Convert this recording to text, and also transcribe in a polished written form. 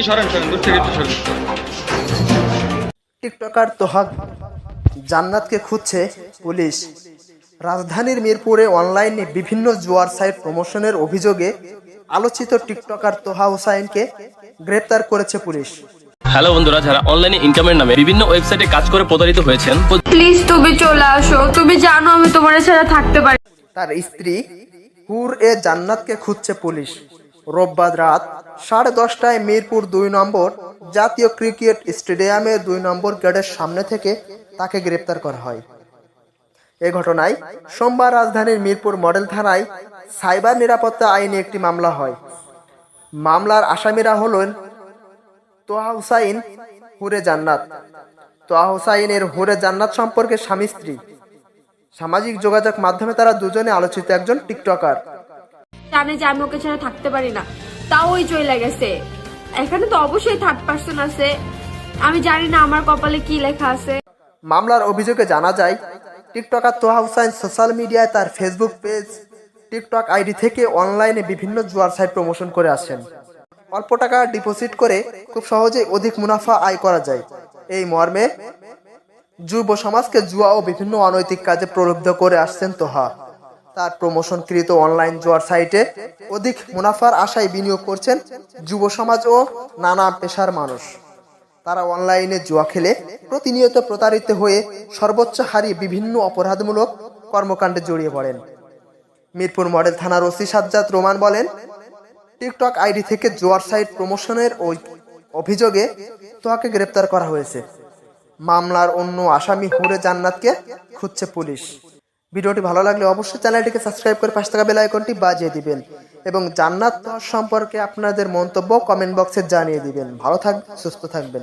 সরেন সরেন, দূর থেকে একটু সরেন। টিকটকার তোহা জান্নাতকে খুঁজছে পুলিশ। রাজধানীর মিরপুরে অনলাইনে বিভিন্ন জুয়ার সাইট প্রমোশনের অভিযোগে আলোচিত টিকটকার তোহা হুসাইনকে গ্রেপ্তার করেছে পুলিশ। হ্যালো বন্ধুরা, যারা অনলাইনে ইনকামের নামে বিভিন্ন ওয়েবসাইটে কাজ করে প্রতারিত হয়েছেন, প্লিজ তুমি চলে আসো। তুমি জানো আমি তোমার ছাড়া থাকতে পারি। তার স্ত্রী হুর এ জান্নাতকে খুঁজছে পুলিশ। রোববার রাত 10:30টায় মিরপুর 2 নম্বর জাতীয় ক্রিকেট স্টেডিয়ামের 2 নম্বর গেটের সামনে থেকে তাকে গ্রেপ্তার করা হয়। এ ঘটনায় সোমবার রাজধানীর মিরপুর মডেল থানায় সাইবার নিরাপত্তা আইনে একটি মামলা হয়। মামলার আসামিরা হলেন তোহা হুসাইন, হুরে জান্নাত। তোহা হুসাইনের হুরে জান্নাত সম্পর্কে স্বামী স্ত্রী। সামাজিক যোগাযোগ মাধ্যমে তারা দুজনে আলোচিত একজন টিকটকার। জানে যে আমি ওকে ছাড়া থাকতে পারি না, তাও ওই চলে গেছে। এখানে তো অবশ্যই থার্ড পার্সন আছে, আমি জানি না আমার কপালে কি লেখা আছে। মামলার অভিযোগে জানা যায়, টিকটকার তোহা হুসাইন সোশ্যাল মিডিয়ায় তার ফেসবুক পেজ, টিকটক আইডি থেকে অনলাইনে বিভিন্ন জুয়ার সাইট প্রমোশন করে আসেন। অল্প টাকা ডিপোজিট করে খুব সহজেই অধিক মুনাফা আয় করা যায়, এই মর্মে যুব সমাজকে জুয়া ও বিভিন্ন অনৈতিক কাজে প্রলুব্ধ করে আসছেন তোহা। তার প্রমোশনকৃত অনলাইন জুয়ার সাইটে অধিক মুনাফার আশায় বিনিয়োগ করছেন যুব সমাজ ও নানা পেশার মানুষ। তারা অনলাইনে জুয়া খেলে প্রতিনিয়ত প্রতারিত হয়ে সর্বোচ্চ হারিয়ে বিভিন্ন অপরাধমূলক কর্মকাণ্ডে জড়িয়ে পড়েন। মিরপুর মডেল থানার ওসি সাজ্জাদ রোমান বলেন, টিকটক আইডি থেকে জুয়ার সাইট প্রমোশনের ওই অভিযোগে তোহাকে গ্রেপ্তার করা হয়েছে। মামলার অন্য আসামি হুরে জান্নাতকে খুঁজছে পুলিশ। ভিডিওটি ভালো লাগলে অবশ্যই চ্যানেলটিকে সাবস্ক্রাইব করে পাশে থাকা বেল আইকনটি বাজিয়ে দিবেন এবং জান্নাত সম্পর্কে আপনাদের মন্তব্য কমেন্ট বক্সে জানিয়ে দিবেন। ভালো থাকবেন, সুস্থ থাকবেন।